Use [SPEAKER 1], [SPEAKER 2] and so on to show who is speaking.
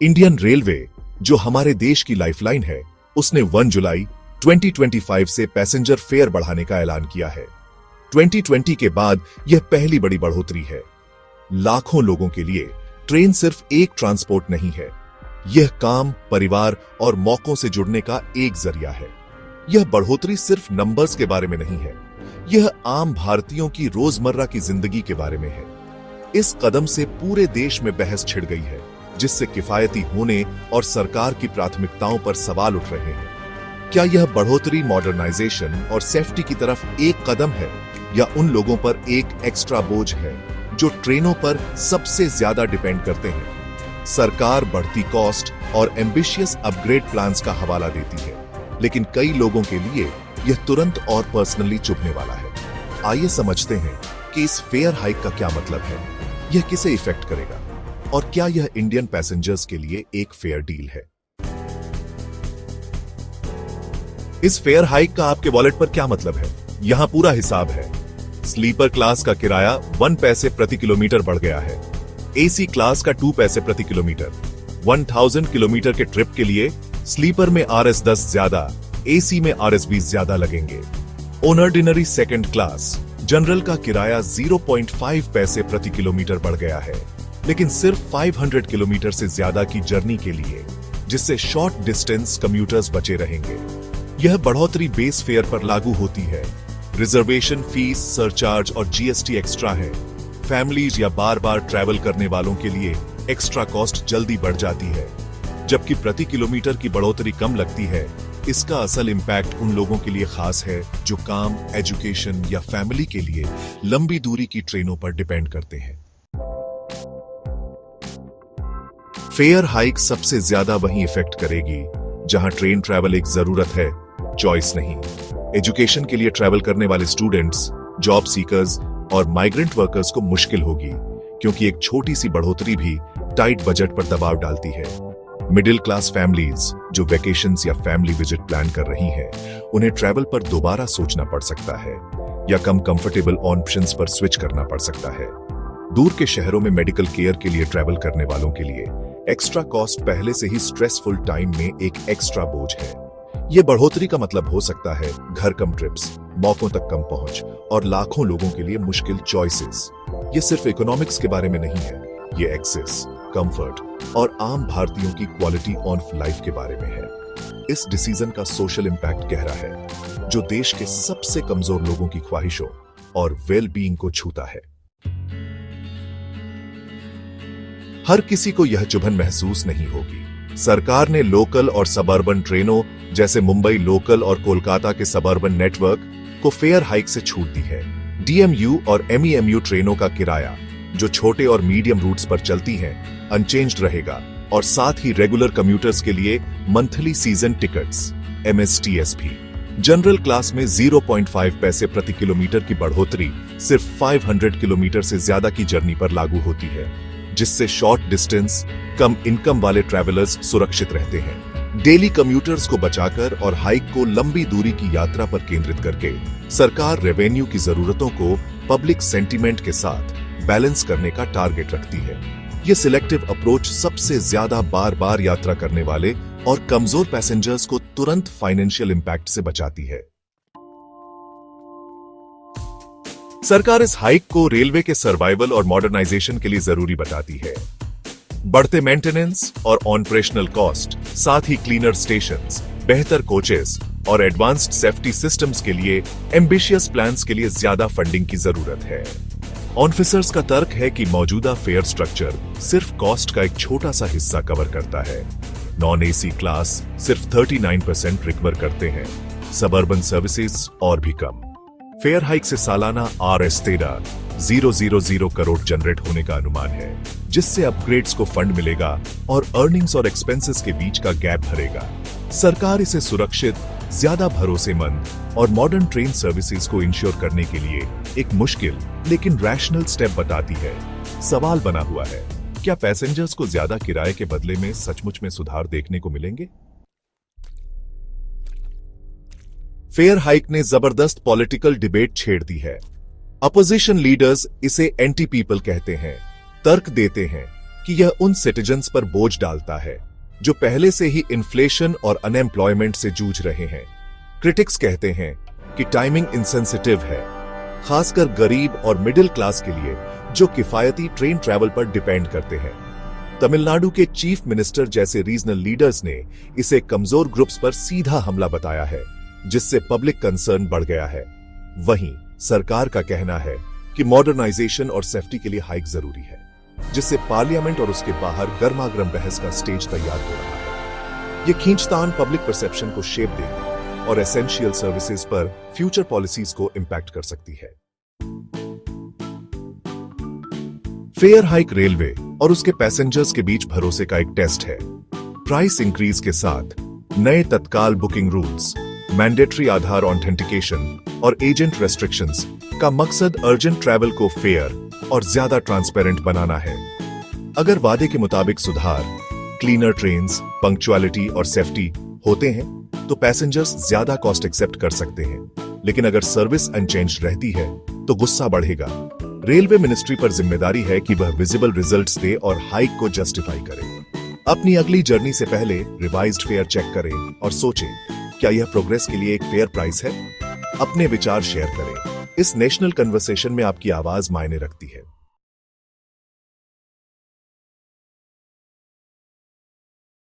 [SPEAKER 1] Indian railway, जो हमारे देश की लाइफलाइन है, उसने 1 जुलाई 2025 से पैसेंजर फेयर बढ़ाने का ऐलान किया है। 2020 के बाद यह पहली बड़ी बढ़ोतरी है। लाखों लोगों के लिए ट्रेन सिर्फ एक ट्रांसपोर्ट नहीं है, यह काम, परिवार और मौकों से जुड़ने का एक जरिया है। यह बढ़ोतरी सिर्फ नंबर्स के बारे में नहीं है, यह आम भारतीयों की रोजमर्रा की जिंदगी के बारे में है। इस कदम से पूरे देश में बहस छिड़ गई है, जिससे किफायती होने और सरकार की प्राथमिकताओं पर सवाल उठ रहे हैं। क्या यह बढ़ोतरी मॉडर्नाइजेशन और सेफ्टी की तरफ एक कदम है, या उन लोगों पर एक एक्स्ट्रा बोझ है जो ट्रेनों पर सबसे ज्यादा डिपेंड करते हैं? सरकार बढ़ती कॉस्ट और एम्बिशियस अपग्रेड प्लान्स का हवाला देती है, लेकिन कई लोगों के लिए यह तुरंत और पर्सनली चुभने वाला है। आइए समझते हैं कि इस फेयर हाइक का क्या मतलब है, यह किसे इफेक्ट करेगा, और क्या यह इंडियन पैसेंजर्स के लिए एक फेयर डील है। इस फेयर हाइक का आपके वॉलेट पर क्या मतलब है, यहां पूरा हिसाब है। स्लीपर क्लास का किराया 1 पैसे प्रति किलोमीटर बढ़ गया है। एसी क्लास का 2 पैसे प्रति किलोमीटर। 1000 किलोमीटर के ट्रिप के लिए स्लीपर में RS10 ज्यादा, एसी में RS20 ज्यादा लगेंगे। ऑर्डिनरी सेकंड क्लास जनरल का किराया 0.5 पैसे प्रति किलोमीटर बढ़ गया है, लेकिन सिर्फ 500 किलोमीटर से ज्यादा की जर्नी के लिए, जिससे शॉर्ट डिस्टेंस कम्यूटर्स बचे रहेंगे। यह बढ़ोतरी बेस फेयर पर लागू होती है। रिजर्वेशन फीस, सरचार्ज और GST एक्स्ट्रा है। फैमिलीज या बार बार ट्रैवल करने वालों के लिए एक्स्ट्रा कॉस्ट जल्दी बढ़ जाती है। जबकि प्रति किलोमीटर की बढ़ोतरी कम लगती है, इसका असल इंपैक्ट उन लोगों के लिए खास है जो काम, एजुकेशन या फैमिली के लिए लंबी दूरी की ट्रेनों पर डिपेंड करते हैं। फेयर हाइक सबसे ज्यादा वहीं इफेक्ट करेगी जहां ट्रेन ट्रैवल एक जरूरत है, चॉइस नहीं। एजुकेशन के लिए ट्रैवल करने वाले स्टूडेंट्स, जॉब सीकर्स और माइग्रेंट वर्कर्स को मुश्किल होगी, क्योंकि एक छोटी सी बढ़ोतरी भी टाइट बजट पर दबाव डालती है। मिडिल क्लास फैमिलीज जो वेकेशंस या फैमिली विजिट प्लान कर रही हैं, उन्हें ट्रैवल पर दोबारा सोचना पड़ सकता है, या कम कंफर्टेबल ऑप्शंस पर स्विच करना पड़ सकता है। दूर के शहरों में मेडिकल केयर के लिए ट्रैवल करने वालों के लिए एक्स्ट्रा कॉस्ट पहले से ही स्ट्रेसफुल टाइम में एक एक्स्ट्रा बोझ है। यह बढ़ोतरी का मतलब हो सकता है घर कम ट्रिप्स, मौकों तक कम पहुंच और लाखों लोगों के लिए मुश्किल चॉइसेस। ये सिर्फ इकोनॉमिक्स के बारे में नहीं है, ये एक्सेस, कंफर्ट और आम भारतीयों की क्वालिटी ऑफ लाइफ के बारे में है। इस डिसीजन का सोशल इंपैक्ट गहरा है, जो देश के सबसे कमजोर लोगों की ख्वाहिशों और वेल बीइंग को छूता है। हर किसी को यह चुभन महसूस नहीं होगी। सरकार ने लोकल और सबअर्बन ट्रेनों जैसे मुंबई लोकल और कोलकाता के सबअर्बन नेटवर्क को फेयर हाइक से छूट दी है। DMU और MEMU ट्रेनों का किराया, जो छोटे और मीडियम रूट्स पर चलती हैं, अनचेंज्ड रहेगा, और साथ ही रेगुलर कम्यूटर्स के लिए मंथली सीजन टिकट्स MSTS भी। जनरल क्लास में 0.5 पैसे प्रति किलोमीटर की बढ़ोतरी सिर्फ 500 किलोमीटर से ज्यादा की जर्नी पर लागू होती है, जिससे शॉर्ट डिस्टेंस, कम इनकम वाले ट्रैवलर्स सुरक्षित रहते हैं। डेली कम्यूटर्स को बचाकर और हाइक को लंबी दूरी की यात्रा पर केंद्रित करके सरकार रेवेन्यू की जरूरतों को पब्लिक सेंटीमेंट के साथ बैलेंस करने का टारगेट रखती है। यह सिलेक्टिव अप्रोच सबसे ज्यादा बार बार यात्रा करने वाले और कमजोर पैसेंजर्स को तुरंत फाइनेंशियल इंपैक्ट से बचाती है। सरकार इस हाइक को रेलवे के सर्वाइवल और मॉडर्नाइजेशन के लिए जरूरी बताती है। बढ़ते मेंटेनेंस और ऑपरेशनल कॉस्ट, साथ ही क्लीनर स्टेशंस, बेहतर कोचेस और एडवांस्ड सेफ्टी सिस्टम्स के लिए एम्बिशियस प्लान्स के लिए ज्यादा फंडिंग की जरूरत है। ऑफिसर्स का तर्क है कि मौजूदा फेयर स्ट्रक्चर सिर्फ कॉस्ट का एक छोटा सा हिस्सा कवर करता है। नॉन AC क्लास सिर्फ 39% रिकवर करते हैं, सबअर्बन सर्विसेज और भी कम। फेयर हाइक से सालाना RS13,000 करोड़ जनरेट होने का अनुमान है, जिससे अपग्रेड्स को फंड मिलेगा और अर्निंग्स और एक्सपेंसेस के बीच का गैप भरेगा। सरकार इसे सुरक्षित, ज्यादा भरोसेमंद और मॉडर्न ट्रेन सर्विसेज को इंश्योर करने के लिए एक मुश्किल लेकिन रैशनल स्टेप बताती है। सवाल बना हुआ है, क्या पैसेंजर्स को ज्यादा किराए के बदले में सचमुच में सुधार देखने को मिलेंगे? फेयर हाइक ने जबरदस्त पॉलिटिकल डिबेट छेड़ दी है। अपोजिशन लीडर्स इसे एंटी पीपल कहते हैं, तर्क देते हैं कि यह उन सिटीजन्स पर बोझ डालता है जो पहले से ही इन्फ्लेशन और अनएम्प्लॉयमेंट से जूझ रहे हैं। क्रिटिक्स कहते हैं कि टाइमिंग इंसेंसिटिव है, खासकर गरीब और मिडिल क्लास के लिए जो किफायती ट्रेन ट्रैवल पर डिपेंड करते हैं। तमिलनाडु के चीफ मिनिस्टर जैसे रीजनल लीडर्स ने इसे कमजोर ग्रुप्स पर सीधा हमला बताया है, जिससे पब्लिक कंसर्न बढ़ गया है। वहीं सरकार का कहना है कि मॉडर्नाइजेशन और सेफ्टी के लिए हाइक जरूरी है, जिससे पार्लियामेंट और उसके बाहर गर्मागर्म बहस का स्टेज तैयार हो रहा है। यह खींचतान पब्लिक परसेप्शन को शेप देगी और एसेंशियल सर्विसेज पर फ्यूचर पॉलिसीज को इंपैक्ट कर सकती है। फेयर हाइक रेलवे और उसके पैसेंजर्स के बीच भरोसे का एक टेस्ट है। प्राइस इंक्रीज के साथ नए तत्काल बुकिंग रूल्स, मैंडेटरी आधार ऑथेंटिकेशन और एजेंट रेस्ट्रिक्शंस का मकसद अर्जेंट ट्रैवल को फेयर और ज्यादा ट्रांसपेरेंट बनाना है। अगर वादे के मुताबिक सुधार, क्लीनर ट्रेन्स, पंक्चुअलिटी और सेफ्टी होते हैं तो पैसेंजर्स ज्यादा कॉस्ट एक्सेप्ट कर सकते हैं, लेकिन अगर सर्विस अनचेंज रहती है तो गुस्सा बढ़ेगा। रेलवे मिनिस्ट्री पर जिम्मेदारी है कि वह विजिबल रिजल्ट्स दे और हाइक को जस्टिफाई करे। अपनी अगली जर्नी से पहले रिवाइज्ड फेयर चेक करें और सोचें, क्या यह प्रोग्रेस के लिए एक फेयर प्राइस है? अपने विचार शेयर करें। इस नेशनल कन्वर्सेशन में आपकी आवाज मायने रखती है।